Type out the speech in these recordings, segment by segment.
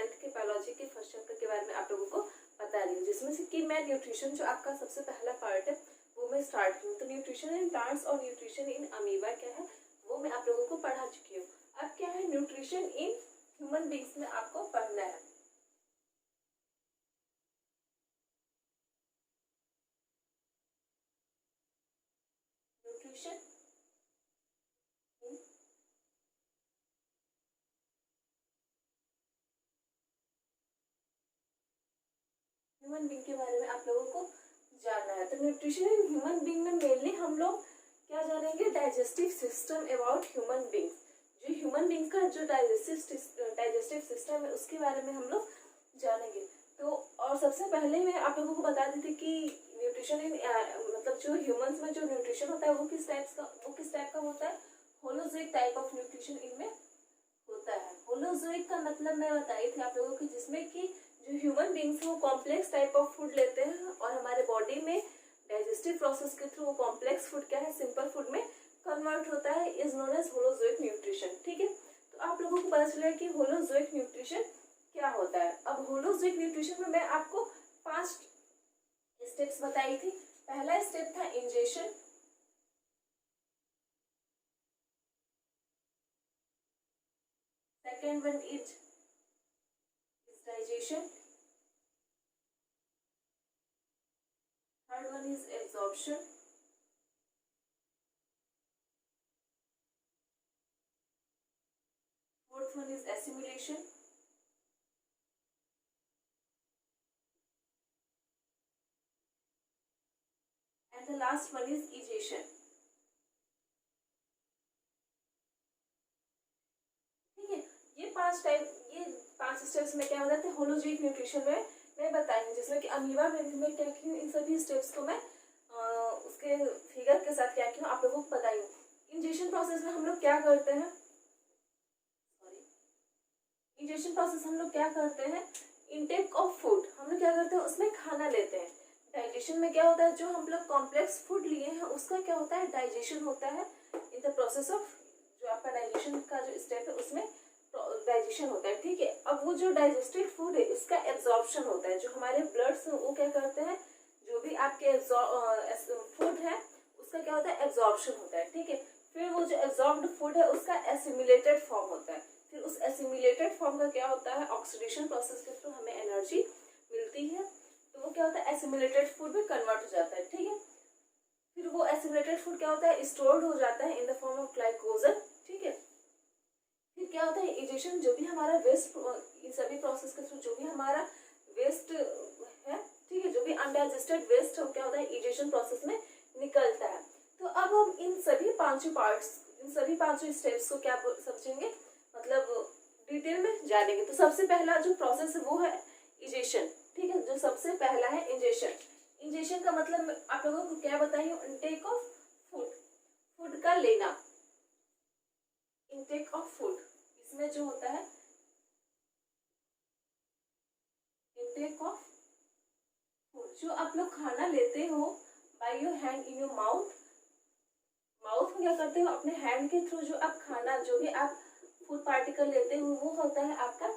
10th के biology के first chapter के बारे में आप लोगों को बता रही हूँ, जिसमें से कि मैं न्यूट्रिशन जो आपका सबसे पहला पार्ट है वो मैं स्टार्ट की हूँ। तो न्यूट्रिशन इन प्लांट्स और न्यूट्रिशन इन अमीबा क्या है वो मैं आप लोगों को पढ़ा चुकी हूँ। अब क्या है न्यूट्रिशन इन ह्यूमन बींग्स में आपको पढ़ना है। न्यूट्रिशन इन ह्यूमन बींग के बारे में आप लोगों को जानना है। तो न्यूट्रिशन इन ह्यूमन बींग में मेनली हम लोग क्या जानेंगे, digestive system about human beings. जो ह्यूमन बींग का जो डाइजेस्टिव सिस्टम है उसके बारे में हम लोग जानेंगे। तो और सबसे पहले मैं आप लोगों को बता दी थी कि न्यूट्रिशन इन मतलब जो ह्यूमंस में जो न्यूट्रिशन होता है वो किस टाइप का होता है, होलोजोइक टाइप ऑफ न्यूट्रिशन इनमें होता है। होलोजोइक का मतलब मैं बताई थी आप लोगों को, जिसमें कि जो ह्यूमन बींग्स हैं वो कॉम्प्लेक्स टाइप ऑफ फूड लेते हैं और हमारे बॉडी में डाइजेस्टिव प्रोसेस के थ्रू वो कॉम्प्लेक्स फूड क्या है सिंपल फूड में कन्वर्ट होता है, is known as holozoic nutrition. ठीक है, तो आप लोगों को पता चला कि होलोजोइक न्यूट्रिशन क्या होता है। अब होलोजोइक न्यूट्रिशन में मैं आपको 5 स्टेप्स बताई थी। पहला स्टेप था ingestion, second one is digestion, third one is absorption, fourth one is assimilation, and the last one is egestion. ठीक है, ये 5 स्टेप्स में क्या होता है होलोजोइक न्यूट्रिशन में मैं बताई, जिसमें कि अमीबा में क्या की हूँ, इन सभी स्टेप्स को मैं उसके फिगर के साथ क्या की हूँ आप लोगों को बताई हूँ। इंजेशन प्रोसेस में हम लोग क्या करते हैं, इंजेशन प्रोसेस हम लोग क्या करते हैं, इनटेक ऑफ फूड हम लोग क्या करते हैं उसमें खाना लेते हैं। डाइजेशन में क्या होता है, जो हम लोग कॉम्प्लेक्स फूड लिए हैं उसका क्या होता है डाइजेशन होता है। इन द प्रोसेस ऑफ जो आपका डाइजेशन का जो स्टेप है उसमें डाइजेशन होता है। ठीक है, अब वो जो डाइजेस्टेड फूड है उसका एब्जॉर्प्शन होता है। जो हमारे ब्लड्स वो क्या करते हैं, जो भी आपके फूड है उसका क्या होता है एब्जॉर्प्शन होता है। ठीक है, फिर वो जो एब्जॉर्ब्ड फूड है उसका एसिमिलेटेड फॉर्म होता है। फिर उस एसिमिलेटेड फॉर्म का क्या होता है, ऑक्सीडेशन प्रोसेस के थ्रू हमें एनर्जी मिलती है, तो वो क्या होता है एसिमिलेटेड फूड में कन्वर्ट हो जाता है। ठीक है, फिर वो एसिमिलेटेड फूड क्या होता है स्टोर्ड हो जाता है in the form of glycogen. ठीक है, फिर क्या होता है इजेशन, जो भी हमारा वेस्ट इन सभी प्रोसेस के थ्रू जो भी हमारा वेस्ट है, ठीक है, जो भी अनडाइजेस्टेड वेस्ट क्या होता है इजेशन प्रोसेस में निकलता है। तो अब हम इन सभी 5 पार्ट्स, इन सभी 5 स्टेप्स को क्या समझेंगे, मतलब डिटेल में जानेंगे। तो सबसे पहला जो प्रोसेस है वो है इजेशन। ठीक है, जो सबसे पहला है इंजेशन। इंजेशन का मतलब आप लोगों को क्या बताइए, इनटेक ऑफ फूड, फूड का लेना, इनटेक ऑफ फूड। इसमें जो होता है इनटेक ऑफ फूड, जो आप लोग खाना लेते हो by your hand in your mouth, mouth में क्या करते हो अपने हैंड के थ्रू जो आप खाना जो भी आप फूड पार्टिकल लेते हो वो होता है आपका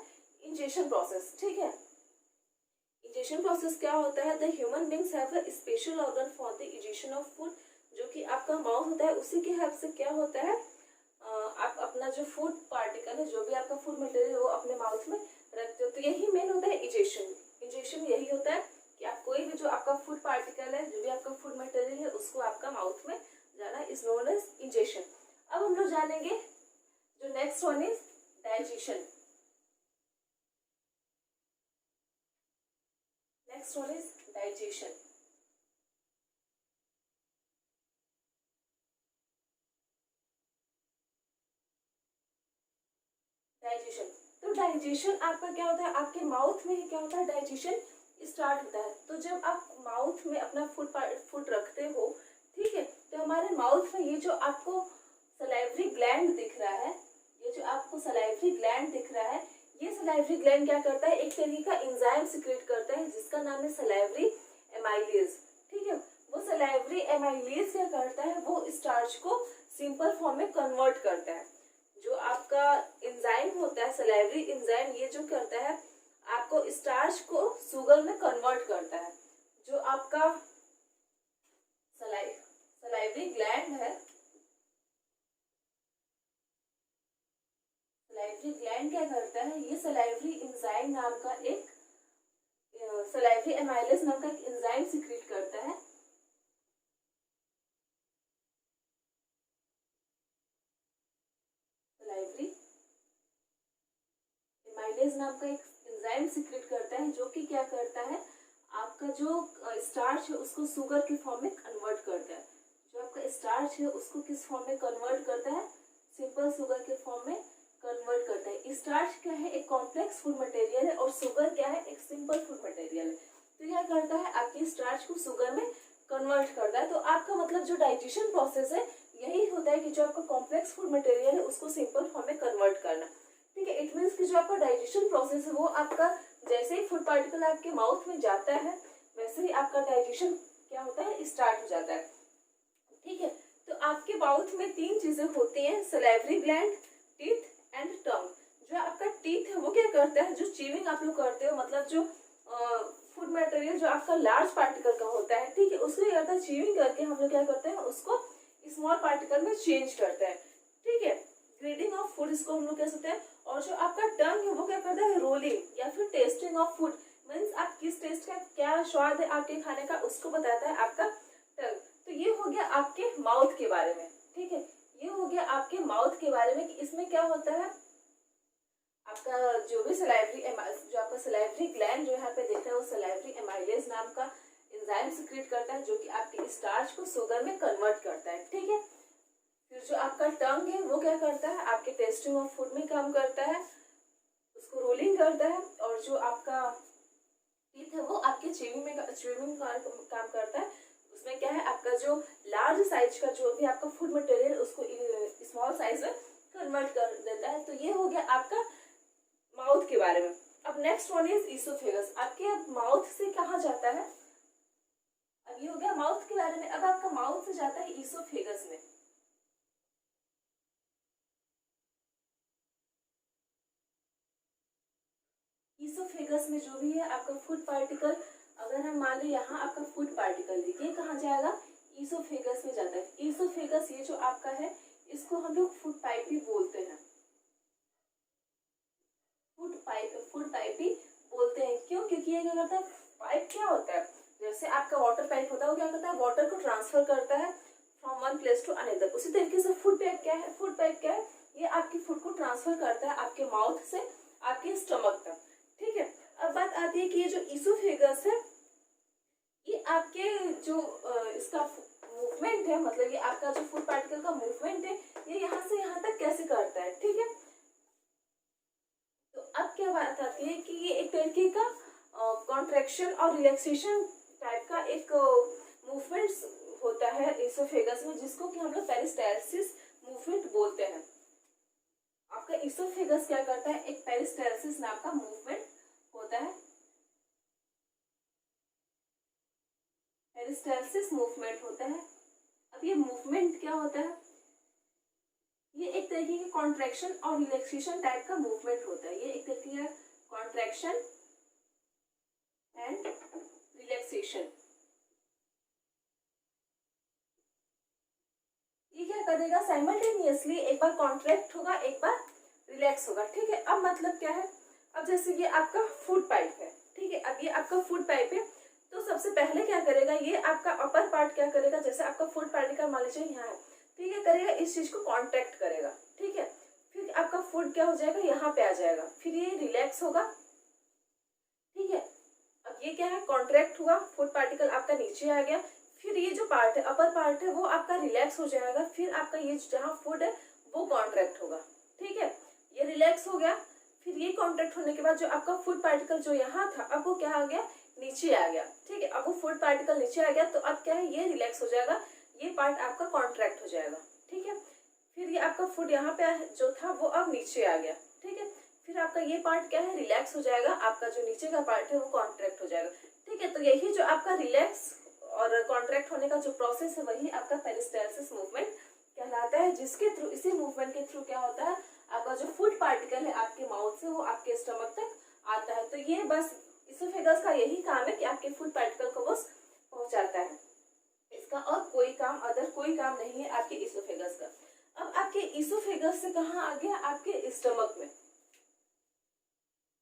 इंजेशन प्रोसेस। ठीक है, इंजेशन प्रोसेस क्या होता है, the human beings have a special organ for the ingestion of food. जो कि आपका माउथ होता है उसी के हेल्प से क्या होता है आप अपना जो फूड पार्टिकल है, जो भी आपका फूड मटेरियल वो अपने माउथ में रखते हो। तो यही मेन होता है इंजेशन। इंजेशन यही होता है कि आप कोई भी जो आपका फूड पार्टिकल है, जो भी आपका फूड मटेरियल है उसको आपका माउथ में जाना इज नोन एज इंजेशन। अब हम लोग जानेंगे जो next one is digestion. Next one is digestion. Digestion, तो डाइजेशन आपका क्या होता है, आपके माउथ में ही क्या होता है डाइजेशन स्टार्ट होता है। तो जब आप माउथ में अपना फूड रखते हो, ठीक है, तो हमारे माउथ में ये जो आपको सलाइवरी ग्लैंड दिख रहा है, ये जो आपको सलाइवरी ग्लैंड दिख रहा है, ये सलाइवरी ग्लैंड क्या करता है, एक तरीके का एंजाइम सिक्रेट करता है जिसका नाम है सलाइवरी एमाइलेज। ठीक है, वो सलाइवरी एमाइलेज क्या करता है, वो स्टार्च को सिंपल फॉर्म में कन्वर्ट करता है। जो आपका एंजाइम होता है सलाइवरी एंजाइम, ये जो करता है आपको स्टार्च को शुगर में कन्वर्ट करता है। जो आपका सलाइवरी ग्लैंड है, सलाइवरी ग्लैंड क्या करता है, ये सलाइवरी एंजाइम नाम का एक सलाइवरी एमाइलेज नाम का एक एंजाइम सीक्रेट करता है। सलाइवरी एमाइलेज नाम का एक एंजाइम सीक्रेट करता है, जो कि क्या करता है, आपका जो स्टार्च है उसको शुगर के फॉर्म में कन्वर्ट करता है। जो आपका स्टार्च है उसको किस फॉर्म में कन्वर्ट करता है, सिंपल शुगर के फॉर्म में कन्वर्ट करता है। स्टार्च क्या है, एक कॉम्प्लेक्स फूड मटेरियल है, और शुगर क्या है, एक सिंपल फूड मटेरियल है। तो क्या करता है, आपकी स्टार्च को शुगर में कन्वर्ट करता है। तो आपका मतलब जो डाइजेशन प्रोसेस है यही होता है कि जो आपका कॉम्प्लेक्स फूड मटेरियल है उसको सिंपल फॉर्म में कन्वर्ट करना। ठीक है, इट मीन्स कि जो आपका डाइजेशन प्रोसेस है वो आपका जैसे ही फूड पार्टिकल आपके माउथ में जाता है वैसे ही आपका डाइजेशन क्या होता है, स्टार्ट हो जाता है। ठीक है, तो आपके माउथ में 3 चीजें होती हैं, salivary gland, teeth and tongue. जो आपका टीथ है वो क्या करता है, जो चीविंग आप लोग करते हो, मतलब जो फूड मटेरियल जो आपका लार्ज पार्टिकल का होता है, ठीक है, उसको क्या करता है, चीविंग करके हम लोग क्या करते हैं, उसको स्मॉल पार्टिकल में चेंज करते हैं। ठीक है, ग्रेडिंग ऑफ फूड इसको हम लोग कह सकते हैं। और जो आपका टंग है वो क्या करता है, रोलिंग या फिर टेस्टिंग ऑफ फूड, मीन्स आप किस टेस्ट का क्या स्वाद है आपके खाने का उसको बताता है आपका टंग। तो ये हो गया आपके माउथ के बारे में। ठीक है, ये हो गया आपके माउथ के बारे में कि इसमें क्या होता है, आपका जो भी सलाइवरी जो आपका सलाइवरी ग्लैंड जो यहाँ पे देख रहे हैं वो सलाइवरी एमाइलेज नाम का एंजाइम सीक्रेट करता है, जो कि आपके स्टार्च को शुगर में कन्वर्ट करता है। ठीक है, फिर जो आपका टंग है वो क्या करता है, आपके टेस्टिंग ऑफ फूड में काम करता है, उसको रोलिंग करता है। और जो आपका टीथ है वो आपके च्यूइंग काम करता है। उसमें क्या है, आपका जो लार्ज साइज का जो भी आपका फूड मटेरियल उसको स्मॉल साइज में कन्वर्ट कर देता है। तो ये हो गया आपका माउथ के बारे में। अब नेक्स्ट वन इज ईसोफेगस। आपके माउथ से कहाँ जाता है, अब ये हो गया माउथ के बारे में। अब आपका माउथ से जाता है ईसोफेगस में। ईसोफेगस में जो भी है आपका फूड पार्टिकल, अगर हम मान लें यहाँ आपका फूड पार्टिकल देखिए कहाँ जाएगा, ईसोफेगस में जाता है। ईसोफेगस ये जो आपका है इसको हम लोग फूड पाइप भी बोलते हैं, फूड पाइप भी बोलते हैं। क्यों, क्योंकि ये क्या करता है, पाइप क्या होता है, जैसे आपका वाटर पाइप होता है वो क्या करता है, वाटर को ट्रांसफर करता है from one place to another. उसी तरीके से फूड पाइप क्या है, फूड पाइप क्या है, ये आपकी फूड को ट्रांसफर करता है आपके माउथ से आपके स्टमक तक। ठीक है, अब बात आती है कि ये जो ईसोफेगस है ये आपके जो इसका मूवमेंट है, मतलब ये आपका जो फूड पार्टिकल का मूवमेंट है ये यहाँ से यहाँ तक कैसे करता है। ठीक है, तो अब क्या बात आती है कि ये एक तरीके का कॉन्ट्रैक्शन और रिलैक्सेशन टाइप का एक मूवमेंट होता है ईसोफेगस में, जिसको कि हम लोग पेरिस्टाल्सिस मूवमेंट बोलते हैं। आपका ईसोफेगस क्या करता है, एक पेरिस्टाल्सिस नाम का मूवमेंट होता है, पेरिस्टाल्सिस मूवमेंट होता है। अब ये मूवमेंट क्या होता है, ये एक तरीके की कॉन्ट्रैक्शन और रिलैक्सेशन टाइप का मूवमेंट होता है। ये एक तरीके का कॉन्ट्रैक्शन एंड रिलैक्सेशन। ये क्या करेगा, साइमल्टेनियसली एक बार कॉन्ट्रैक्ट होगा एक बार रिलैक्स होगा। ठीक है, अब मतलब क्या है, अब जैसे ये आपका फूड पाइप है, ठीक है, अब ये आपका फूड पाइप है, तो सबसे पहले क्या करेगा, ये आपका अपर पार्ट क्या करेगा, जैसे आपका फूड पार्टिकल मान लीजिए यहाँ है, ठीक है, करेगा इस चीज को कॉन्ट्रैक्ट करेगा। ठीक है, फिर आपका फूड क्या हो जाएगा, यहाँ पे आ जाएगा, फिर ये रिलैक्स होगा। ठीक है, अब ये क्या है, कॉन्ट्रैक्ट हुआ, फूड पार्टिकल आपका नीचे आ गया, फिर ये जो पार्ट है अपर पार्ट है वो आपका रिलैक्स हो जाएगा, फिर आपका ये जहाँ फूड है वो कॉन्ट्रैक्ट होगा। ठीक है, ये रिलैक्स हो गया, फिर ये कॉन्ट्रैक्ट होने के बाद जो आपका फूड पार्टिकल जो यहाँ था अब वो क्या आ गया, नीचे आ गया। ठीक है, अब वो फूड पार्टिकल नीचे आ गया, तो अब क्या है, ये रिलैक्स हो जाएगा, ये पार्ट आपका कॉन्ट्रैक्ट हो जाएगा। ठीक है, फिर ये आपका फूड यहाँ पे जो था वो अब नीचे आ गया। ठीक है, फिर आपका ये पार्ट क्या है, रिलैक्स हो जाएगा, आपका जो नीचे का पार्ट है वो कॉन्ट्रैक्ट हो जाएगा। ठीक है, तो यही जो आपका रिलैक्स और कॉन्ट्रैक्ट होने का जो प्रोसेस है वही आपका पेरिस्टाल्सिस मूवमेंट कहलाता है, जिसके थ्रू, इसी मूवमेंट के थ्रू क्या होता है, आपका जो फूड पार्टिकल है आपके माउथ से वो आपके स्टमक तक आ आता है। तो ये बस इसोफेगस का यही काम है कि आपके फूड पार्टिकल को वो पहुंचाता है। इसका और कोई काम, अदर कोई काम नहीं है आपके इसोफेगस का। अब आपके इसोफेगस से कहाँ आ गया, आपके स्टमक में।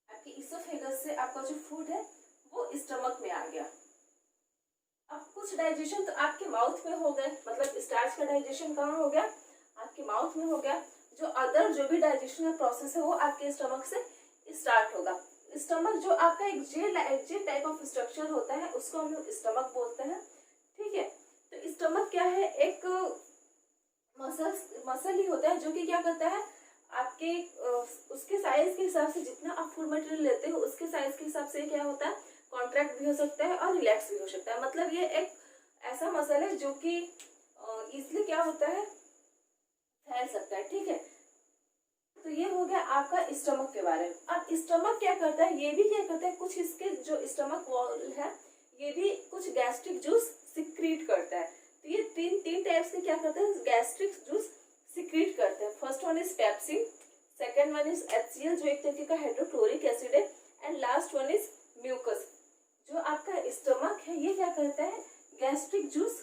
आपके इसोफेगस से आपका जो फूड है वो स्टमक में आ गया। अब कुछ डाइजेशन तो आपके माउथ में हो गए, मतलब स्टार्च का डाइजेशन कहाँ हो गया, आपके माउथ में हो गया। जो अदर जो भी डाइजेशन का प्रोसेस है वो आपके स्टमक से स्टार्ट होगा। स्टमक जो आपका एक जेल टाइप ऑफ स्ट्रक्चर होता है उसको हम लोग स्टमक बोलते हैं, ठीक है। तो स्टमक क्या है, एक मसल ही होता है जो कि क्या करता है, आपके उसके साइज के हिसाब से जितना आप फूड मटेरियल लेते हो उसके साइज के हिसाब से क्या होता है, कॉन्ट्रैक्ट भी हो सकता है और रिलैक्स भी हो सकता है। मतलब ये एक ऐसा मसल है जो कि इजिली क्या होता है, फैल सकता है, ठीक है। तो ये हो गया आपका स्टमक के बारे में। अब स्टमक क्या करता है, ये भी क्या करता है, कुछ इसके जो स्टमक वॉल है ये भी कुछ गैस्ट्रिक जूस सिक्रीट करता है। तो ये तीन टाइप्स के क्या करते हैं, गैस्ट्रिक जूस सिक्रीट करते हैं। First one is pepsin, second one is HCl जो एक तरीके का हाइड्रोक्लोरिक एसिड है, and last one is mucus. जो आपका स्टमक है ये क्या करता है, गैस्ट्रिक जूस,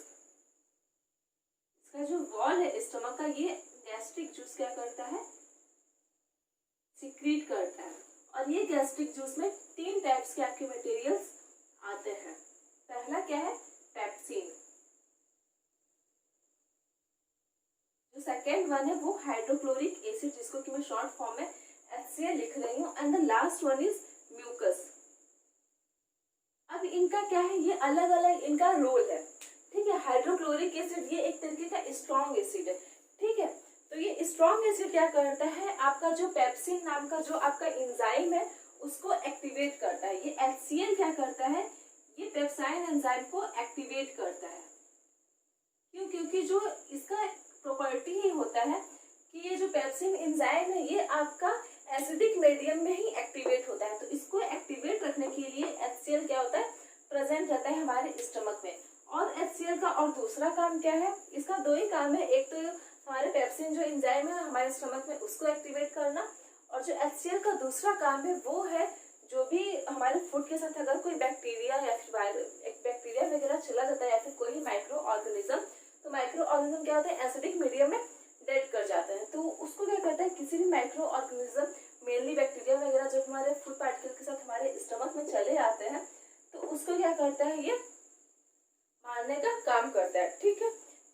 इसका जो वॉल है स्टमक का ये गैस्ट्रिक जूस क्या करता है, सिक्रीट करता है। और ये गैस्ट्रिक जूस में 3 टाइप्स के आपके मटेरियल्स आते हैं। पहला क्या है, पेप्सिन। जो सेकेंड वन है वो हाइड्रोक्लोरिक एसिड जिसको कि मैं शॉर्ट फॉर्म में HCl लिख रही हूँ, and the last one is mucus. अब इनका क्या है, ये अलग अलग इनका रोल है, ठीक है। हाइड्रोक्लोरिक एसिड ये एक तरीके का स्ट्रॉन्ग एसिड है, ठीक है। तो ये स्ट्रॉन्ग एसिड क्या करता है, आपका जो पेप्सिन नाम का जो आपका एंजाइम है उसको एक्टिवेट करता है। ये HCl क्या करता है, ये पेप्साइन एंजाइम को एक्टिवेट करता है। क्यों, क्योंकि जो इसका प्रॉपर्टी ही होता है कि ये जो पेप्सिन एंजाइम है ये आपका एसिडिक मीडियम में ही एक्टिवेट होता है। तो इसको एक्टिवेट रखने के लिए HCl क्या होता है, प्रेजेंट रहता है हमारे स्टमक में। और HCl का और दूसरा काम क्या है, इसका 2 ही काम है, एक तो हमारे पेप्सिन जो एंजाइम है हमारे स्टमक में उसको एक्टिवेट करना, और जो HCl का दूसरा काम है वो है जो भी हमारे फूड के साथ अगर कोई बैक्टीरिया या फिर बैक्टीरिया वगैरह चला जाता है या फिर कोई माइक्रो ऑर्गेनिज्म, तो माइक्रो ऑर्गेनिज्म क्या होता है, एसिडिक मीडियम में डेड कर जाते हैं। तो उसको क्या करता है, किसी भी माइक्रो ऑर्गेनिज्म मेनली बैक्टीरिया वगैरह जो हमारे फूड पार्टिकल के साथ हमारे स्टमक में चले आते हैं तो उसको क्या करता है, ये मारने का काम करता है, ठीक है।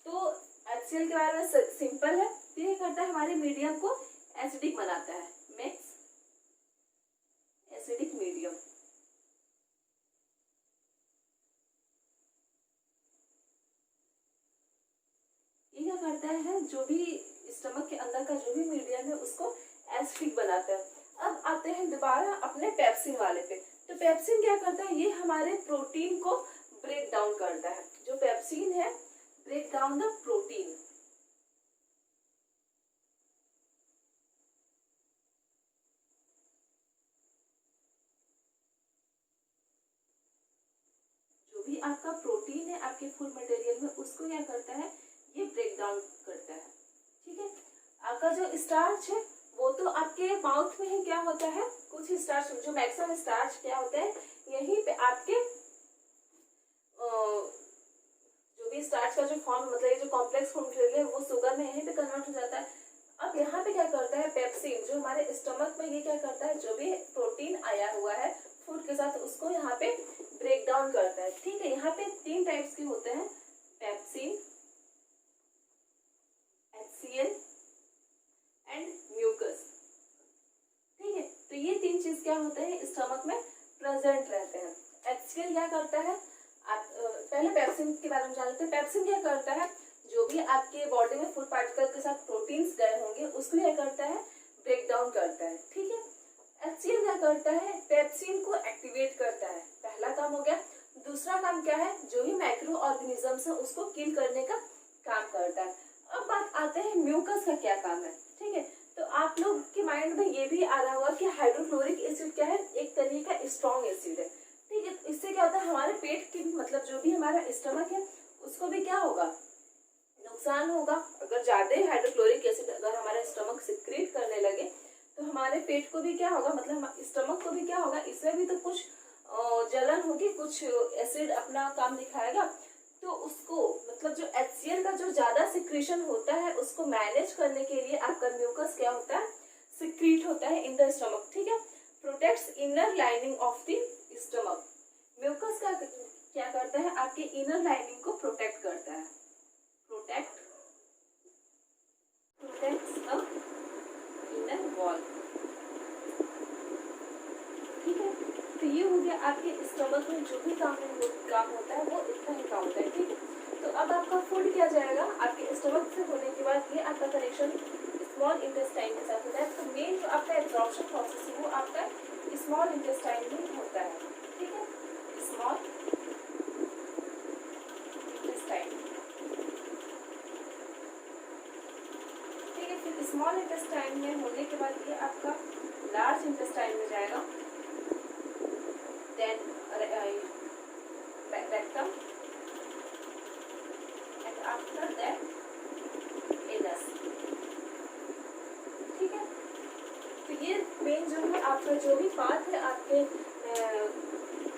तो HCl के बारे में सिंपल है, ये करता है हमारे मीडियम को एसिडिक बनाता है, मेक्स एसिडिक मीडियम। ये क्या करता है, जो भी स्टमक के अंदर का जो भी मीडियम है उसको एसिडिक बनाता है। अब आते हैं दोबारा अपने पेप्सिन वाले पे। तो पेप्सिन क्या करता है, ये हमारे प्रोटीन को ब्रेक डाउन करता है। जो पेप्सिन है, ब्रेक डाउन द प्रोटीन। जो भी आपका प्रोटीन है आपके फूड मटेरियल में उसको क्या करता है, ये ब्रेक डाउन करता है, ठीक है। आपका जो स्टार्च है वो तो आपके माउथ में ही क्या होता है, कुछ स्टार्च, जो मैक्सिमम स्टार्च क्या होता है यहीं पे आपके जो भी स्टार्च का जो फॉर्म, मतलब ये जो कॉम्प्लेक्स फॉर्म मटेरियल है वो शुगर में यहीं पे कन्वर्ट हो जाता है। अब यहाँ पे क्या करता है पेप्सिन, जो हमारे स्टमक में ये क्या करता है, जो भी प्रोटीन आया हुआ है फूड के साथ उसको यहाँ पे ब्रेक डाउन करता है, ठीक है। यहाँ पे 3 टाइप्स के होते हैं, पेप्सिन, HCl एंड म्यूकस, ठीक है। तो ये 3 चीज क्या होते हैं, स्टमक में प्रेजेंट रहते हैं। HCl क्या करता है, आप पहले पेप्सिन के बारे में जान लेते हैं। पेप्सिन क्या करता है, जो भी आपके बॉडी में फूड पार्टिकल के साथ प्रोटीन्स गए होंगे उसको क्या करता है, ब्रेक डाउन करता है, ठीक है। HCl क्या करता है, पेप्सिन को एक्टिवेट करता है, पहला काम हो गया। दूसरा काम क्या है, जो भी माइक्रो ऑर्गेनिजम्स है उसको किल करने का काम करता है। अब बात आते हैं म्यूकस का क्या काम है, ठीक है। तो आप लोग के माइंड में ये भी आ रहा होगा कि हाइड्रोक्लोरिक एसिड क्या है, एक तरीके का स्ट्रॉन्ग एसिड है, ठीक है। इससे क्या होता है, हमारे पेट की मतलब जो भी हमारा स्टमक है उसको भी क्या होगा, नुकसान होगा। अगर ज्यादा हाइड्रोक्लोरिक एसिड अगर हमारा स्टमक सिक्रीट करने लगे तो तो हमारे पेट को भी क्या होगा, मतलब स्टमक को भी क्या होगा, इसमें भी तो कुछ जलन होगी, कुछ एसिड अपना काम दिखाएगा। तो उसको मतलब जो HCl का जो ज्यादा सिक्रीशन होता है उसको मैनेज करने के लिए आपका म्यूकस क्या होता है, सिक्रीट होता है इन द स्टमक। ठीक है, protects inner lining of the stomach. Mucus का क्या करता है, आपके इनर लाइनिंग को प्रोटेक्ट करता है, प्रोटेक्ट्स द इनर वॉल। ठीक है, तो ये हो गया आपके स्टमक में जो भी काम होता है वो इतना ही काम होता है। ठीक है, तो अब आपका फूड क्या जाएगा, आपके स्टमक से होने के बाद ये आपका कनेक्शन स्मॉल इंटेस्टाइन के साथ होता है। तो मेन जो आपका एब्जॉर्प्शन प्रोसेस है वो आपका स्मॉल इंटेस्टाइन में होता है। ठीक है, स्मॉल इंटेस्टाइन। ठीक है, फिर स्मॉल इंटेस्टाइन में होने के बाद ये आपका लार्ज इंटेस्टाइन में जाएगा, then rectum and after that anus. ठीक है, तो ये मेन जो है आपका जो भी पार्ट है आपके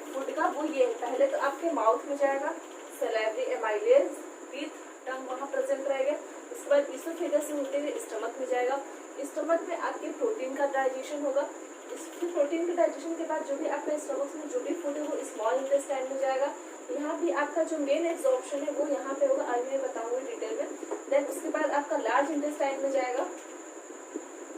फूड का वो ये है। पहले तो आपके माउथ में जाएगा, सलाइवरी एमाइलेज विथ टंग वहाँ प्रेजेंट रहेगा। उसके बाद इसोफेगस से होते हुए स्टमक में जाएगा। स्टमक में आपके प्रोटीन का डाइजेशन होगा। इस प्रोटीन के डाइजेशन के बाद जो भी आपका स्टमक में जो भी फूड है वो स्मॉल इंटेस्टाइन में जाएगा। यहाँ भी आपका जो मेन एब्जॉर्प्शन है वो यहाँ पे होगा, आगे मैं बताऊंगी डिटेल में। देन उसके बाद आपका लार्ज इंटेस्टाइन में जाएगा।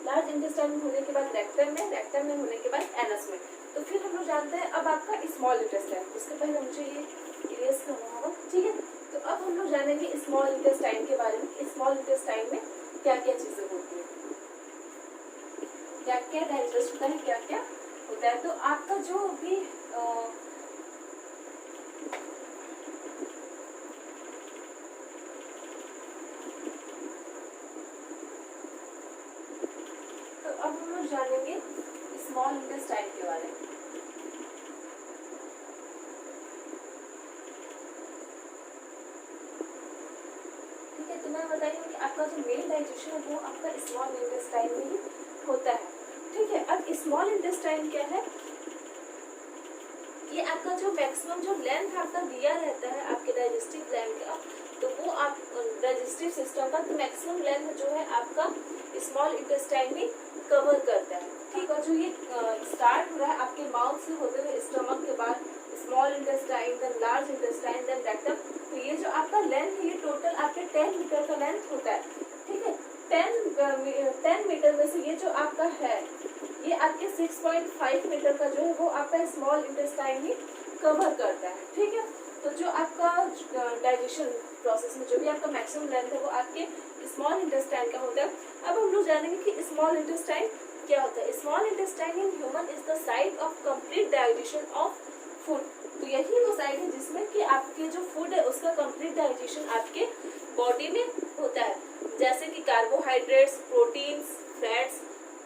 लार्ज इंटेस्टाइन में होने के बाद रेक्टम में, रेक्टम में होने के बाद एनस में। तो फिर हम लोग जानते हैं अब आपका स्मॉल इंटेस्टाइन। उसके पहले मुझे ये इरेज करना होगा। ठीक है, तो अब हम लोग जानेंगे स्मॉल इंटेस्टाइन के बारे में। स्मॉल इंटेस्टाइन में क्या क्या चीजें होती है, क्या क्या डाइजेस्ट होता है, क्या क्या होता है। तो आपका जो भी तो अब हम लोग जानेंगे स्मॉल इंटेस्टाइन के बारे में। ठीक है, तो मैं बताइए कि आपका जो मेन डाइजेशन है वो आपका स्मॉल इंटेस्टाइन में ही होता है। ठीक है, अब स्मॉल इंटेस्टाइन क्या है, ये आपका जो मैक्सिमम जो लेंथ आपका दिया रहता है आपके डाइजेस्टिव ग्लैंड का, तो वो आप डाइजेस्टिव सिस्टम का तो मैक्सिमम लेंथ जो है आपका स्मॉल इंटेस्टाइन में कवर करता है। ठीक है, जो ये स्टार्ट हो रहा है आपके माउथ से होते हुए स्टमक के बाद small intestine, then large intestine, then rectum. तो ये जो आपका लेंथ है ये टोटल आपके 10 मीटर का लेंथ होता है। ठीक है, 10 मीटर में से ये जो आपका है ये आपके 6.5 मीटर का जो है वो आपका स्मॉल इंटेस्टाइन ही कवर करता है। ठीक है, तो जो आपका डाइजेशन प्रोसेस में जो भी आपका मैक्सिमम लेंथ है वो आपके स्मॉल इंटेस्टाइन का होता है। अब हम लोग जानेंगे कि स्मॉल इंटेस्टाइन क्या होता है। Small intestine in human is the site of complete digestion of food. तो यही वो साइट है जिसमें कि आपके जो फूड है उसका कंप्लीट डाइजेशन आपके बॉडी में होता है। जैसे कि कार्बोहाइड्रेट्स, प्रोटीन्स, फैट्स,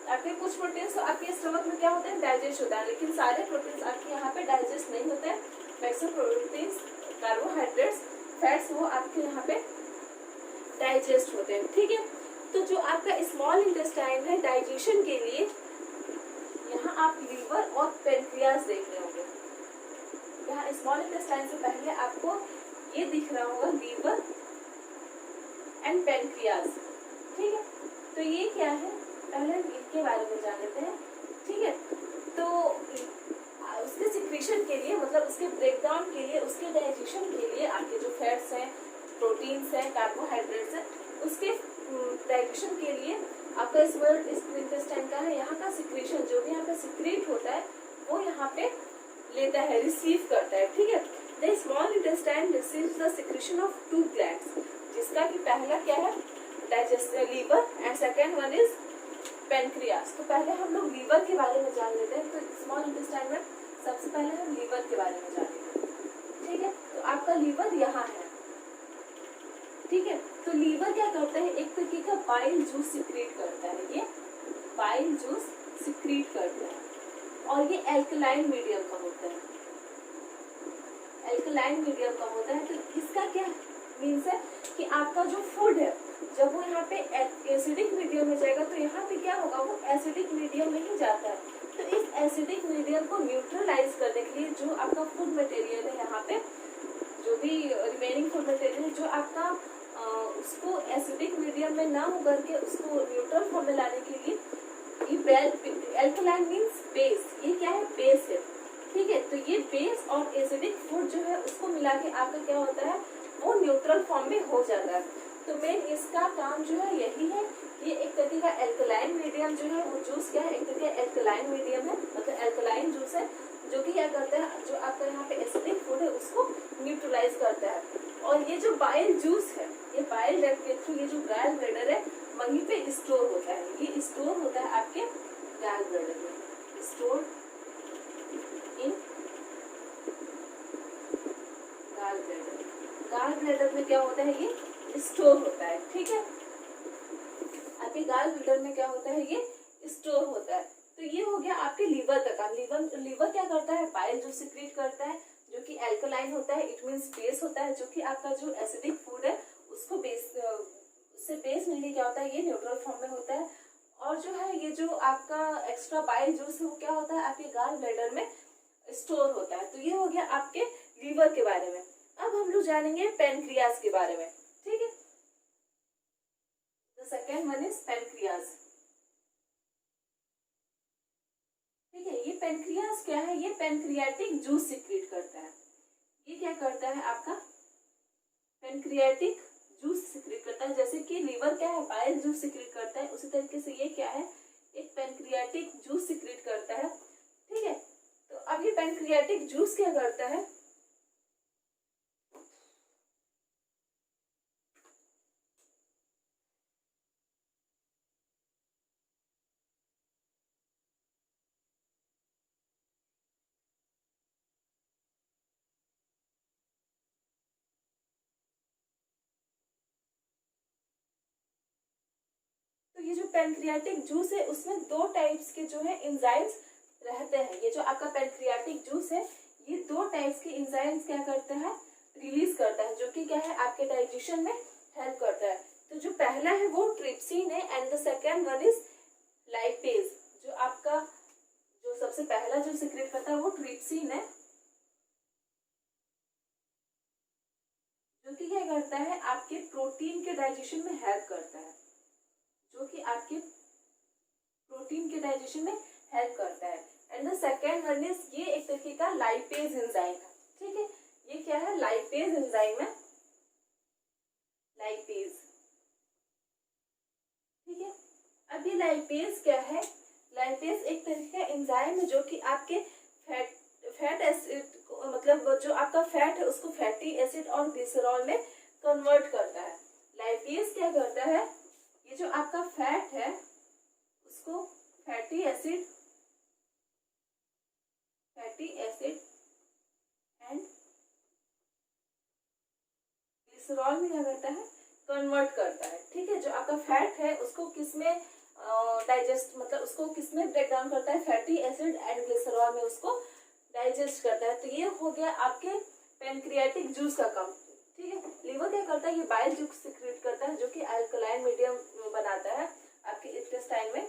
आपके कुछ प्रोटीन्स तो आपके स्टमक में क्या होता है, डाइजेस्ट होता है, लेकिन सारे प्रोटीन्स आपके यहाँ पे डाइजेस्ट नहीं होते हैं। मैक्सिमम प्रोटीन्स, कार्बोहाइड्रेट्स, फैट्स वो आपके यहाँ पे डाइजेस्ट होते हैं। ठीक है, तो जो आपका स्मॉल इंटेस्टाइन है डाइजेशन के लिए, यहाँ आप लीवर और पेनक्रियाज देख रहे होंगे। यहाँ स्मॉल इंटेस्टाइन से पहले आपको ये दिख रहा होगा लीवर एंड पेनक्रियाज। ठीक है, तो ये क्या है पहले इनके बारे में जान लेते हैं। ठीक है, तो उसके सिक्रीशन के लिए, मतलब उसके ब्रेकडाउन के लिए, उसके डाइजेशन के लिए आपके जो फैट्स हैं, प्रोटीन्स हैं, कार्बोहाइड्रेट्स हैं, उसके डाइजेशन के लिए आपका स्मॉल इंटेस्टाइन का है यहाँ का सिक्रीशन, जो भी यहाँ पे सिक्रीट होता है वो यहाँ पे लेता है, रिसीव करता है। ठीक है, the small intestine receives the secretion of 2 glands, जिसका कि पहला क्या है digestive liver and second one is pancreas. तो पहले हम लोग लीवर के बारे में जान लेते हैं। तो स्मॉल इंटेस्टाइन में सबसे पहले हम लीवर के बारे में जानेंगे। ठीक है, तो आपका लीवर यहाँ है। ठीक है, तो लीवर क्या करता है, एक तरीके का बाइल जूस सिक्रीट करता है। ये बाइल जूस सिक्रीट करता है और ये एल्कलाइन मीडियम का होता है। एल्कलाइन मीडियम का होता है, तो इसका क्या मीन्स है कि आपका जो फूड है जब वो यहाँ पे एसिडिक मीडियम में जाएगा तो यहाँ पे क्या होगा, वो एसिडिक मीडियम में ही जाता है। तो इस एसिडिक मीडियम को न्यूट्रलाइज करने के लिए जो आपका फूड मटेरियल है, यहाँ पे जो भी रिमेनिंग फूड मटेरियल है जो आपका उसको एसिडिक मीडियम में ना हो करके उसको न्यूट्रल फॉर्म में लाने के लिए एल्कलाइन मीन्स बेस, ये क्या है, बेस है। ठीक है, तो ये बेस और एसिडिक फूड जो है उसको मिला के आपका क्या होता है, वो न्यूट्रल फॉर्म में हो जाता है। तो मेन इसका काम जो है यही है, ये एक तरीके का एल्कलाइन मीडियम जो है, वो जूस क्या है, एक तरीके का एल्कलाइन मीडियम है, मतलब एल्कलाइन जूस है जो कि क्या करता है, जो आपका यहाँ पे एसिडिक फूड है उसको न्यूट्रलाइज करता है। और ये जो बाइल जूस है, ये बाइल डक्ट के थ्रू ये जो गैल ब्लैडर है वहीं पे स्टोर होता है, ये स्टोर होता है आपके गैल ब्लैडर में, स्टोर इन गैल ब्लैडर। गैल ब्लैडर में क्या होता है, ये स्टोर होता है। ठीक है, आपके गैल ब्लैडर में क्या होता है, ये स्टोर होता है। तो ये हो गया आपके लीवर का काम। लीवर क्या करता है, बाइल जो सिक्रीट करता है जो कि एल्कलाइन होता है, इट मींस बेस होता है, जो कि आपका जो एसिडिक फूड है उसको बेस से बेस मिलके क्या होता है, ये न्यूट्रल फॉर्म में होता है। और जो है ये जो आपका एक्स्ट्रा बाइल जूस है वो क्या होता है, आपके गॉल ब्लैडर में स्टोर होता है। तो ये हो गया आपके लीवर के बारे में। अब हम लोग जानेंगे पेनक्रियाज के बारे में। ठीक है, the second one is pancreas. ठीक है, ये पेनक्रियाज क्या है, ये पेनक्रियाटिक जूस सिक्रीट करता है। ये क्या करता है, आपका पेनक्रियाटिक जूस सिक्रीट करता है। जैसे कि लीवर क्या है, बाइल जूस सिक्रीट करता है, उसी तरीके से ये क्या है, एक पेनक्रियाटिक जूस सिक्रीट करता है। ठीक है, तो अब ये पेनक्रियाटिक जूस क्या करता है, तो ये जो पेनक्रियाटिक जूस है उसमें दो टाइप्स के जो है एंजाइम्स रहते हैं। ये जो आपका पेनक्रियाटिक जूस है ये दो टाइप्स के एंजाइम्स क्या करता है, रिलीज करता है, जो कि क्या है, आपके डाइजेशन में हेल्प करता है। तो जो पहला है वो ट्रिप्सिन है and the second one is lipase. जो आपका जो सबसे पहला जो सिक्रेट करता है वो ट्रिप्सिन है, जो कि क्या करता है, आपके प्रोटीन के डाइजेशन में हेल्प करता है, जो कि आपके प्रोटीन के डाइजेशन में हेल्प करता है। And the second one is, ये एक तरीके का लाइपेज एंजाइम है। ठीक है, ये क्या है, लाइपेज एंजाइम है, लाइपेज। ठीक है, अब ये लाइपेज क्या है, लाइपेज एक तरीके का एंजाइम है जो कि आपके फैट एसिड मतलब जो आपका फैट है उसको फैटी एसिड और ग्लिसरॉल में कन्वर्ट करता है। लाइपेज क्या करता है, ये जो आपका फैट है उसको फैटी एसिड एंड ग्लिसरॉल में क्या करता है, कन्वर्ट करता है। ठीक है, जो आपका फैट है उसको किसमें डाइजेस्ट मतलब उसको किसमें ब्रेक डाउन करता है, फैटी एसिड एंड ग्लिसरॉल में उसको डाइजेस्ट करता है। तो ये हो गया आपके पेनक्रियाटिक जूस का काम। ठीक है, लीवर क्या करता है, ये बाइल जूस सिक्रीट करता है जो कि अल्कलाइन मीडियम बनाता है आपके इंटेस्टाइन में।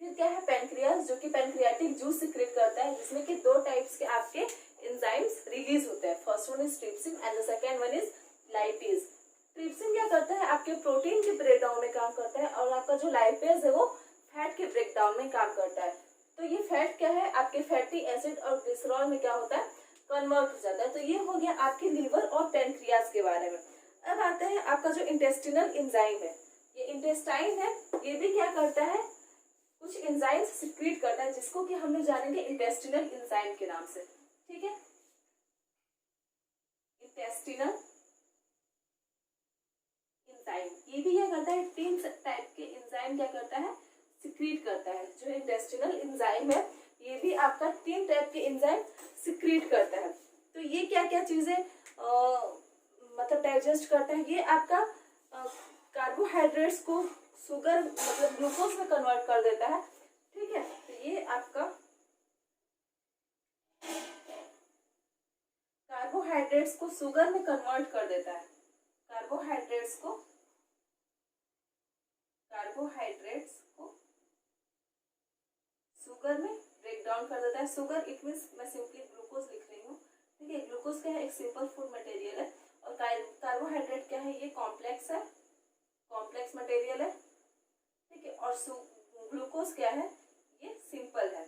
फिर क्या है, पेनक्रियास जो कि पेनक्रियाटिक जूस सिक्रीट करता है, जिसमें कि दो टाइप्स के आपके एंजाइम्स रिलीज होते हैं। First one is trypsin and the second one is lipase. Trypsin क्या करता है, आपके प्रोटीन के ब्रेकडाउन में काम करता है, और आपका जो लाइपेज है वो फैट के ब्रेकडाउन में काम करता है। तो ये फैट क्या है, आपके फैटी एसिड और ग्लिसरॉल में क्या होता है, कन्वर्ट हो जाता है। तो ये हो गया आपके लीवर और पेनक्रियास के बारे में। अब आता है आपका जो इंटेस्टिनल एंजाइम है, ये इंटेस्टाइन है, ये भी क्या करता है, कुछ एंजाइम्स सिक्रीट करता है, जिसको कि हम लोग जानेंगे इंटेस्टिनल एंजाइम के नाम से। ठीक है, इंटेस्टिनल एंजाइम ये भी क्या करता है, तीन टाइप के एंजाइम क्या करता है, सिक्रीट करता है। जो इंटेस्टिनल एंजाइम है ये भी आपका तीन टाइप के एंजाइम सिक्रीट करता है। तो ये क्या क्या चीजें मतलब डाइजेस्ट करता है, ये आपका कार्बोहाइड्रेट्स को शुगर मतलब ग्लूकोज में कन्वर्ट कर देता है। ठीक है, तो ये आपका कार्बोहाइड्रेट्स को शुगर में कन्वर्ट कर देता है। कार्बोहाइड्रेट्स को शुगर में ब्रेक डाउन कर देता है। शुगर इट मीन्स मैं सिंपली ग्लूकोज लिख रही हूँ, ठीक है। ग्लूकोज क्या है, एक सिंपल फूड मटेरियल है, और कार्बोहाइड्रेट क्या है, ये कॉम्प्लेक्स है, कॉम्प्लेक्स मटेरियल है, ठीक है। और ग्लूकोज क्या है, ये सिंपल है,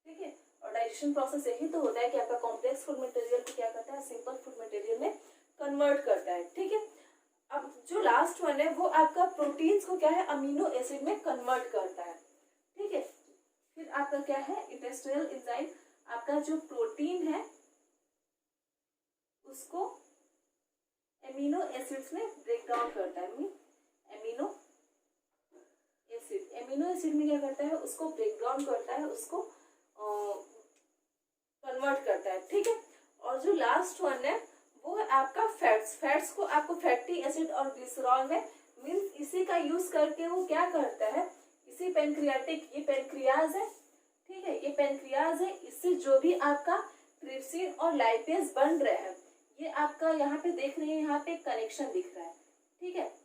ठीक है। और डाइजेशन प्रोसेस यही तो होता है कि आपका कॉम्प्लेक्स फूड मटेरियल को क्या करता है, सिंपल फूड मटेरियल में कन्वर्ट करता है, ठीक है। अब जो लास्ट वन है वो आपका प्रोटीन्स को क्या है, अमीनो एसिड में कन्वर्ट करता है, ठीक है। फिर आपका क्या है, इंटेस्टाइनल एंजाइम आपका जो प्रोटीन है उसको एमिनो एसिड्स में ब्रेक डाउन करता है। एमिनो एसिड में क्या करता है, उसको ब्रेक डाउन करता है, उसको कन्वर्ट करता है, ठीक है। और जो लास्ट वन है वो है आपका फैट्स को आपको फैटी एसिड और ग्लिसरॉल में मीन्स इसी का यूज करके वो क्या करता है, इसी पेनक्रियाटिक, ये पेनक्रियाज है, ठीक है, ये पेनक्रियाज है, इससे जो भी आपका ट्रिप्सिन और लाइपेज बन रहे हैं, ये आपका यहाँ पे देख रहे हैं, यहाँ पे कनेक्शन दिख रहा है, ठीक है।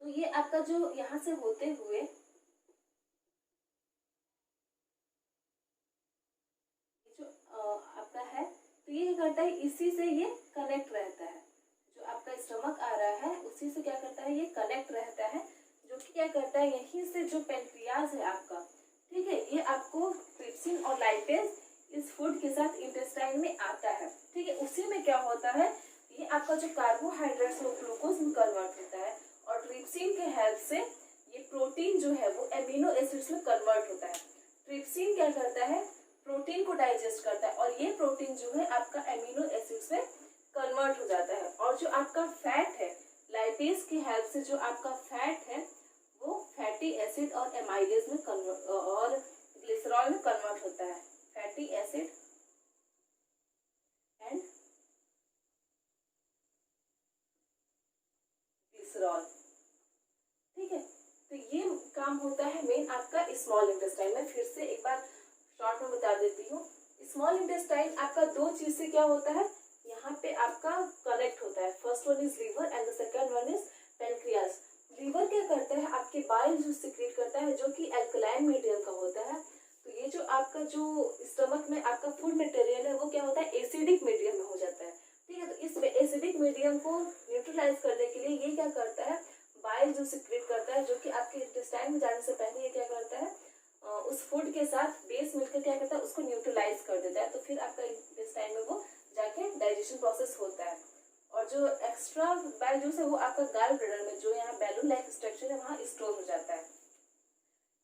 तो ये आपका जो यहाँ से होते हुए जो आपका है, तो ये क्या करता है, इसी से ये कनेक्ट रहता है, जो आपका स्टमक आ रहा है उसी से क्या करता है, ये कनेक्ट रहता है, जो कि क्या करता है, यहीं से जो पेनक्रियाज है आपका, ठीक है, ये आपको ट्रिप्सिन और लाइपेज इस फूड के साथ इंटेस्टाइन में आता है, ठीक है। उसी में क्या होता है, ये आपका जो कार्बोहाइड्रेट्स वो ग्लूकोज में कन्वर्ट होता है, और ट्रिप्सिन के हेल्प से ये प्रोटीन जो है वो एमिनो एसिड्स में कन्वर्ट होता है। ट्रिप्सिन क्या करता है, प्रोटीन को डाइजेस्ट करता है, और ये प्रोटीन जो है आपका एमिनो एसिड्स में कन्वर्ट हो जाता है। और जो आपका फैट है, लाइपेज की हेल्प से जो आपका फैट है वो फैटी एसिड और एमाइलेज में कन्वर्ट और ग्लिसरॉल में कन्वर्ट होता है। फैटी एसिड एंड ग्लिसरॉल, ठीक है। तो ये काम होता है मेन आपका स्मॉल इंटेस्टाइन में। फिर से एक बार शॉर्ट में बता देती हूँ। स्मॉल इंटेस्टाइन आपका दो चीज से क्या होता है, यहाँ पे आपका कनेक्ट होता है। First one is liver and the second one is pancreas. Liver क्या करता है, आपके बाइल जूस सिक्रीट करता है, जो कि एल्कलाइन मीडियम का होता है। तो ये जो आपका जो स्टमक में आपका फूड मटेरियल है वो क्या होता है, एसिडिक मीडियम में हो जाता है, ठीक है। तो इस एसिडिक मीडियम को न्यूट्रलाइज करने के लिए ये क्या करता है, बाइल जूस सिक्रीट करता है, जो कि आपके इंटेस्टाइन में जाने से पहले ये क्या करता है, उस फूड के साथ बेस मिलकर क्या करता है, उसको न्यूट्रलाइज कर देता है। तो फिर आपका इंटेस्टाइन में वो जाके डाइजेशन प्रोसेस होता है। और जो एक्स्ट्रा बाइल जूस है वो आपका गाल ब्लैडर में, जो यहाँ बैलून लाइक स्ट्रक्चर है, वहाँ स्टोर हो जाता है,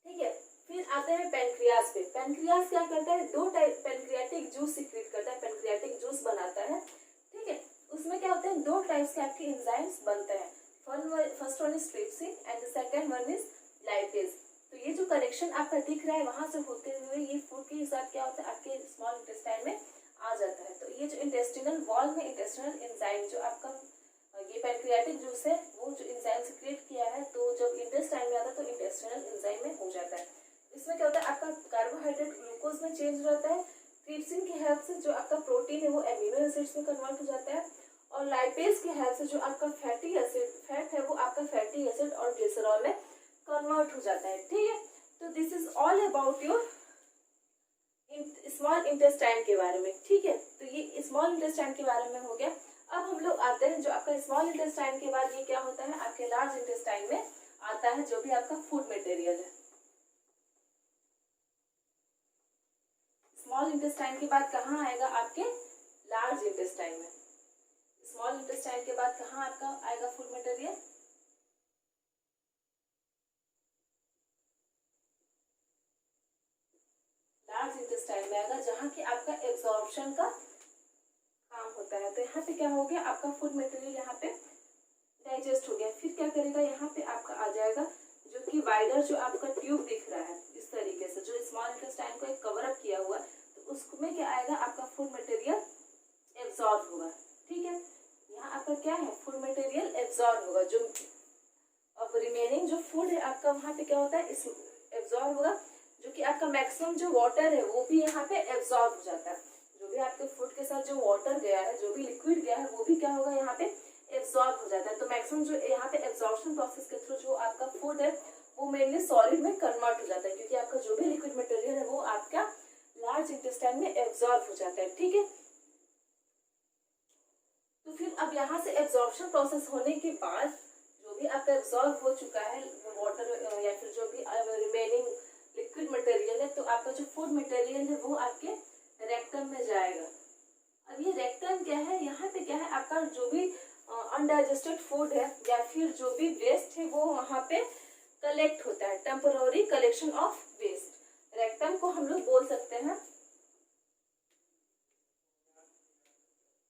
ठीक है। फिर आते हैं पेनक्रियास पे। पेनक्रियास क्या करता है, दो टाइप पेनक्रियाटिक जूस सिक्रीट करता है, पेनक्रियाटिक जूस बनाता है, ठीक है। उसमें क्या होते हैं, दो टाइप्स के आपके एंजाइम्स बनते हैं। First one is trypsin and the second one is lipase. तो ये जो कनेक्शन आपका दिख रहा है वहां से होते हुए ये फूड के साथ क्या होता है, आपके स्मॉल इंटेस्टाइन में आ जाता है। तो ये जो इंटेस्टिनल वॉल में इंटेस्टिनल एंजाइम जो आपका ये पेनक्रियाटिक जूस है वो जो एंजाइम से क्रिएट किया है, तो जब इंटेस्टाइन में आता है तो इंटेस्टिनल एंजाइम में हो जाता है। इसमें क्या होता है, आपका कार्बोहाइड्रेट ग्लूकोज में चेंज रहता है। ट्रिप्सिन की हेल्प से जो आपका प्रोटीन है वो एमिनो एसिड्स में कन्वर्ट हो जाता है, और लाइपेज की हेल्प से जो आपका फैटी एसिड फैट है वो आपका फैटी एसिड और ग्लिसरॉल में कन्वर्ट हो जाता है, ठीक है। तो this is all about your small intestine के बारे में, ठीक है। तो ये स्मॉल इंटेस्टाइन के बारे में हो गया। अब हम लोग आते हैं जो आपका स्मॉल इंटेस्टाइन के बाद ये क्या होता है, आपके लार्ज इंटेस्टाइन में आता है जो भी आपका फूड मटेरियल है। स्मॉल इंटेस्टाइन के बाद कहाँ आएगा, आपके लार्ज इंटेस्टाइन में। स्मॉल इंटेस्टाइन के बाद कहाँ आपका आएगा फूड मटेरियल, लार्ज इंटेस्टाइन में आएगा, जहाँ की आपका एब्जॉर्प्शन का काम होता है। तो यहाँ पे क्या हो गया, आपका फूड मटेरियल यहाँ पे डाइजेस्ट हो गया। फिर क्या करेगा, यहाँ पे आपका आ जाएगा जो कि वाइडर जो आपका ट्यूब दिख रहा है इस तरीके से, जो स्मॉल इंटेस्टाइन को एक कवर अप किया हुआ है, तो उसमें क्या आएगा, आपका फूड मटेरियल एब्जॉर्ब होगा, ठीक है। यहाँ आपका क्या है, फूड मटेरियल एब्जॉर्ब होगा। जो अब रिमेनिंग जो फूड है आपका वहाँ पे क्या होता है, इस एब्जॉर्ब होगा, जो कि आपका मैक्सिमम जो वाटर है वो भी यहाँ पे एब्जॉर्ब हो जाता है। जो भी आपके फूड के साथ जो वाटर गया है, जो भी लिक्विड गया है, वो भी क्या होगा यहाँ पे एब्जॉर्ब हो जाता है। तो मैक्सिमम जो यहाँ पे एब्जॉर्प्शन प्रोसेस के थ्रू जो आपका फूड है वो मेनली सॉलिड में कन्वर्ट हो जाता है, क्योंकि आपका जो भी लिक्विड मटेरियल है वो आपका लार्ज इंटेस्टाइन में एब्जॉर्ब हो जाता है। ठीक है, तो फिर अब यहाँ से एब्जॉर्प्शन प्रोसेस होने के बाद जो भी आपका एब्जॉर्ब हो चुका है वाटर या फिर जो भी रिमेनिंग लिक्विड मटेरियल है, तो आपका जो फूड मटेरियल है वो आपके रेक्टम में जाएगा। अब ये रेक्टम क्या है, यहाँ पे क्या है, आपका जो भी अनडाइजेस्टेड फूड है या फिर जो भी वेस्ट है वो वहाँ पे कलेक्ट होता है, temporary collection of waste. Rectum को हम लोग बोल सकते हैं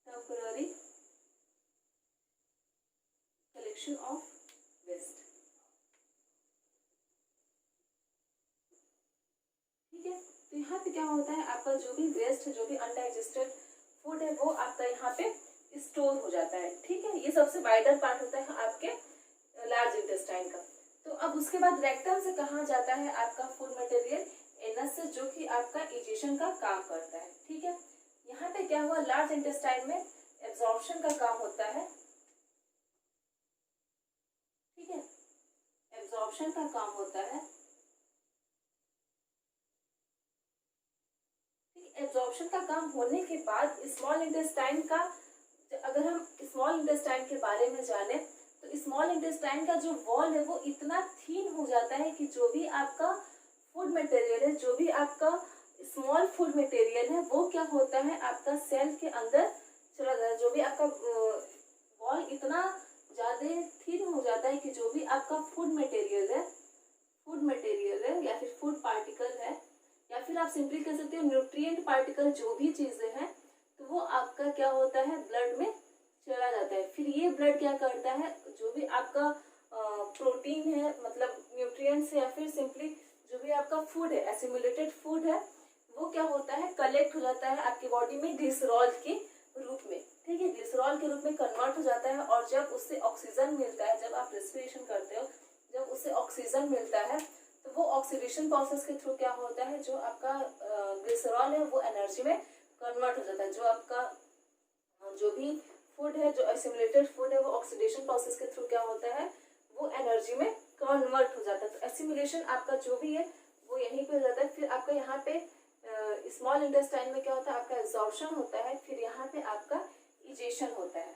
टेम्पोररी कलेक्शन ऑफ वेस्ट। ठीक है, तो यहाँ पे क्या होता है, आपका जो भी वेस्ट है, जो भी अनडाइजेस्टेड फूड है वो आपका यहाँ पे स्टोर हो जाता है। ठीक है, ये सबसे वाइडर पार्ट होता है आपके लार्ज इंटेस्टाइन का। तो अब उसके बाद रेक्टम से कहाँ जाता है आपका फूड मटेरियल, एनस से, जो कि आपका इजेशन का काम करता है। ठीक है, यहाँ पे क्या हुआ, लार्ज इंटेस्टाइन में एब्जॉर्प्शन का काम होता है। ठीक है, एब्जॉर्प्शन का काम होता है। एब्जॉर्प्शन का काम होने के बाद स्मॉल इंटेस्टाइन का, अगर हम स्मॉल इंटेस्टाइन के बारे में जाने तो स्मॉल इंटेस्टाइन का जो वॉल है वो इतना थीन हो जाता है कि जो भी आपका फूड मटेरियल है, जो भी आपका स्मॉल फूड मटेरियल है वो क्या होता है, आपका सेल के अंदर चला जाता है। जो भी आपका वॉल इतना ज्यादा थीन हो जाता है कि जो भी आपका फूड मटेरियल है या फिर फूड पार्टिकल है, या फिर आप सिंपली कह सकते हो न्यूट्रिएंट पार्टिकल, जो भी चीजें हैं, तो वो आपका क्या होता है, ब्लड में चला जाता है। फिर ये ब्लड क्या करता है, जो भी आपका प्रोटीन है, मतलब न्यूट्रिएंट्स है, या फिर सिंपली जो भी आपका फूड है, एसिमुलेटेड फूड है, वो क्या होता है, कलेक्ट हो जाता है आपकी बॉडी में ग्लिसरॉल के रूप में। ठीक है, ग्लिसरॉल के रूप में कन्वर्ट हो जाता है, और जब उससे ऑक्सीजन मिलता है, जब आप रेस्पिरेशन करते हो, जब उससे ऑक्सीजन मिलता है, तो वो ऑक्सीडेशन प्रोसेस के थ्रू क्या होता है, जो आपका ग्लिसरॉल है वो एनर्जी में कन्वर्ट हो जाता है। जो आपका जो भी फूड है, जो एसिमुलेटेड फूड है, वो ऑक्सीडेशन प्रोसेस के थ्रू क्या होता है, वो एनर्जी में कन्वर्ट हो जाता है। तो एसिमुलेशन आपका जो भी है वो यहीं पे हो जाता है। फिर आपका यहाँ पे स्मॉल इंटेस्टाइन में क्या होता है, आपका एब्जॉर्प्शन होता है, फिर यहाँ पे आपका इजेशन होता है।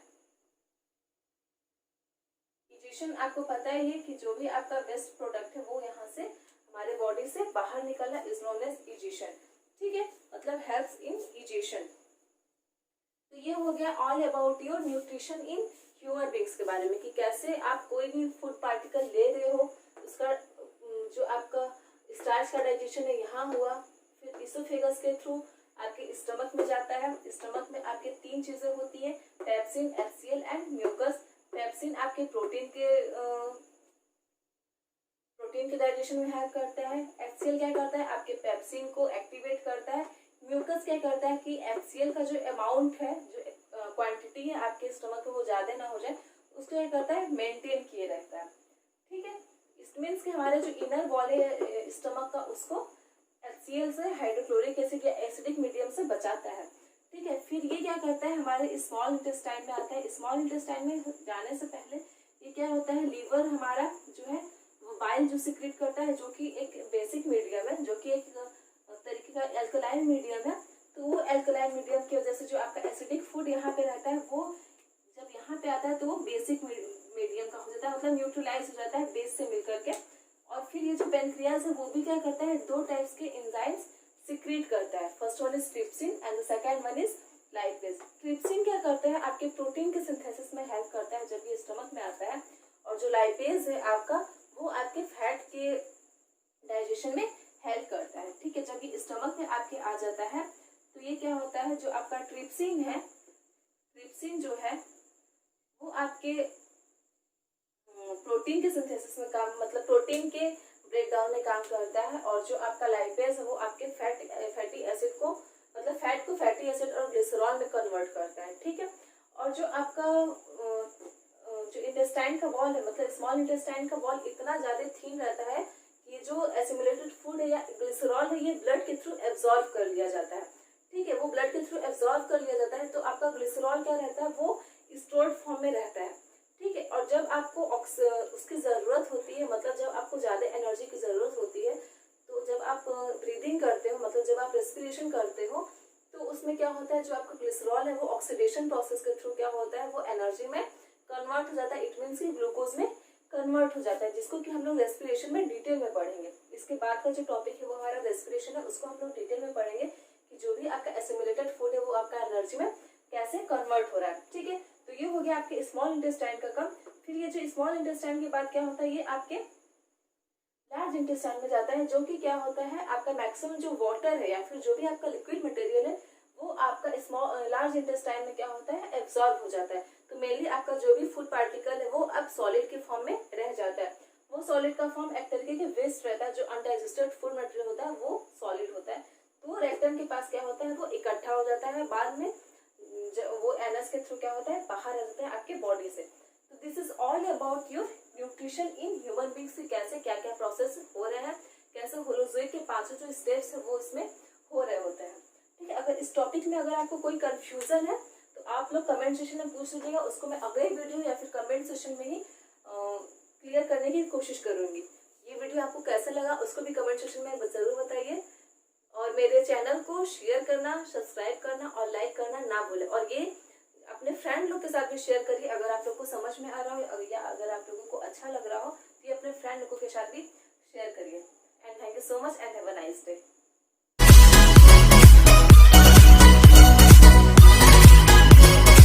इजेशन आपको पता ही है कि जो भी आपका वेस्ट प्रोडक्ट है वो यहाँ से हमारे बॉडी से बाहर निकला, इज नोन एज इजेशन। ठीक है, मतलब हेल्प्स इन इजेशन। तो ये हो गया all about your nutrition in human beings के बारे में, कि कैसे आप कोई भी फूड पार्टिकल ले रहे हो, उसका जो आपका स्टार्च का डाइजेशन है यहाँ हुआ, फिर इसोफेगस के थ्रू आपके स्टमक में जाता है। स्टमक में आपके 3 चीजें होती है, pepsin, HCl and mucus. Pepsin आपके प्रोटीन के डाइजेशन में हेल्प करता है। एचसीएल क्या करता है, आपके पेप्सिन को एक्टिवेट करता है। म्यूकस क्या करता है कि एचसीएल का जो अमाउंट है, जो क्वांटिटी है आपके स्टमक में, वो ज्यादा ना हो जाए, उसको क्या करता है, मेंटेन किए रहता है। ठीक है, इट मीन्स कि हमारे जो इनर वॉल है स्टमक का, उसको एचसीएल से, हाइड्रोक्लोरिक एसिड या एसिडिक मीडियम से बचाता है। ठीक है, फिर ये क्या करता है, हमारे स्मॉल इंटेस्टाइन में आता है। स्मॉल इंटेस्टाइन में जाने से पहले ये क्या होता है, लीवर हमारा जो है वो बाइल जो सिक्रेट करता है, जो कि एक बेसिक मीडियम है, जो कि एक तरीके का एल्कलाइन मीडियम है। तो वो एल्कलाइन मीडियम की वजह से जो आपका एसिडिक फूड यहाँ पे रहता है, वो जब यहाँ पे आता है तो वो बेसिक मीडियम का हो जाता है, मतलब न्यूट्रलाइज हो जाता है बेस से मिलकर के। और फिर ये जो पेनक्रियाज है वो भी क्या करता है, 2 टाइप्स के एंजाइम्स सिक्रीट करता है। First one is trypsin and the second one is lipase. Trypsin क्या करता है, आपके प्रोटीन के सिंथेसिस में हेल्प करता है जब ये स्टमक में आता है, और जो लाइपेज है आपका, वो आपके फैट के डाइजेशन में हेल्प करता है। ठीक है, जब ये स्टमक में आपके आ जाता है तो ये क्या होता है, जो आपका ट्रिप्सिन है, ट्रिप्सिन जो है वो आपके प्रोटीन के सिंथेसिस में काम, मतलब प्रोटीन के ब्रेकडाउन में काम करता है। और जो आपका लाइपेज है वो आपके फैटी एसिड को, मतलब फैट को फैटी एसिड और ग्लिसरॉल में कन्वर्ट करता है। ठीक है, और जो आपका जो इंटेस्टाइन का वॉल है, मतलब स्मॉल इंटेस्टाइन का वॉल इतना ज्यादा थीन रहता है कि जो एसिमुलेटेड फूड है या ग्लिसरॉल है, ये ब्लड के थ्रू एब्जॉर्ब कर लिया जाता है। ठीक है, वो वो ब्लड के थ्रू एब्जॉर्ब कर लिया जाता है, तो आपका ग्लिसरॉल क्या रहता है, वो स्टोर्ड फॉर्म में रहता है, ठीक है। और जब आपको उसकी ज़रूरत होती है, मतलब जब आपको ज़्यादा एनर्जी की ज़रूरत होती है, तो जब आप ब्रीदिंग करते हो, मतलब जब आप रेस्पिरेशन करते हो, तो उसमें क्या होता है, जो आपका ग्लिसरॉल है वो ऑक्सीडेशन प्रोसेस के थ्रू क्या होता है, वो एनर्जी में कन्वर्ट हो जाता है। इट मीन्स कि ग्लूकोज में कन्वर्ट हो जाता है, जिसको कि हम लोग रेस्पिरेशन में डिटेल में पढ़ेंगे। इसके बाद का जो टॉपिक है वो हमारा रेस्पिरेशन है, उसको हम लोग डिटेल में पढ़ेंगे कि जो भी आपका एसिमिलेटेड फूड है वो आपका एनर्जी में कैसे कन्वर्ट हो रहा है, ठीक है। तो ये हो गया आपके स्मॉल इंटेस्टाइन का काम। फिर ये जो स्मॉल इंटेस्टाइन के बाद क्या होता है, ये आपके लार्ज इंटेस्टाइन में जाता है, जो कि क्या होता है, आपका मैक्सिमम जो वाटर है या फिर जो भी आपका लिक्विड मटेरियल है वो आपका लार्ज इंटेस्टाइन में क्या होता है, एब्जॉर्ब हो जाता है। तो मेनली आपका जो भी फूड पार्टिकल है वो अब सॉलिड के फॉर्म में रह जाता है। वो सॉलिड का फॉर्म एक तरीके के वेस्ट रहता है, जो अनडाइजेस्टेड फूड मटेरियल होता है वो सॉलिड होता है। तो रेक्टम के पास क्या होता है, वो इकट्ठा हो जाता है, बाद में वो एनस के थ्रू क्या होता है, बाहर आ जाता है आपके बॉडी से। तो this is all about your nutrition in human beings की कैसे क्या क्या प्रोसेस हो रहे हैं, कैसे होलोजोइक के पांचों जो स्टेप्स है वो इसमें हो रहे होते हैं, ठीक है। अगर इस टॉपिक में अगर आपको कोई कंफ्यूजन है तो आप लोग कमेंट सेक्शन में पूछ लीजिएगा, उसको मैं अगले वीडियो या फिर कमेंट सेक्शन में ही क्लियर करने की कोशिश करूंगी। ये वीडियो आपको कैसा लगा उसको भी कमेंट सेक्शन में जरूर बताइए, और मेरे चैनल को शेयर करना, सब्सक्राइब करना और लाइक करना ना भूलें, और ये अपने फ्रेंड लोग के साथ भी शेयर करिए अगर आप लोग को समझ में आ रहा हो या अगर आप लोगों को अच्छा लग रहा हो, तो ये अपने फ्रेंड लोगों के साथ भी शेयर करिए। And thank you so much and have a nice day.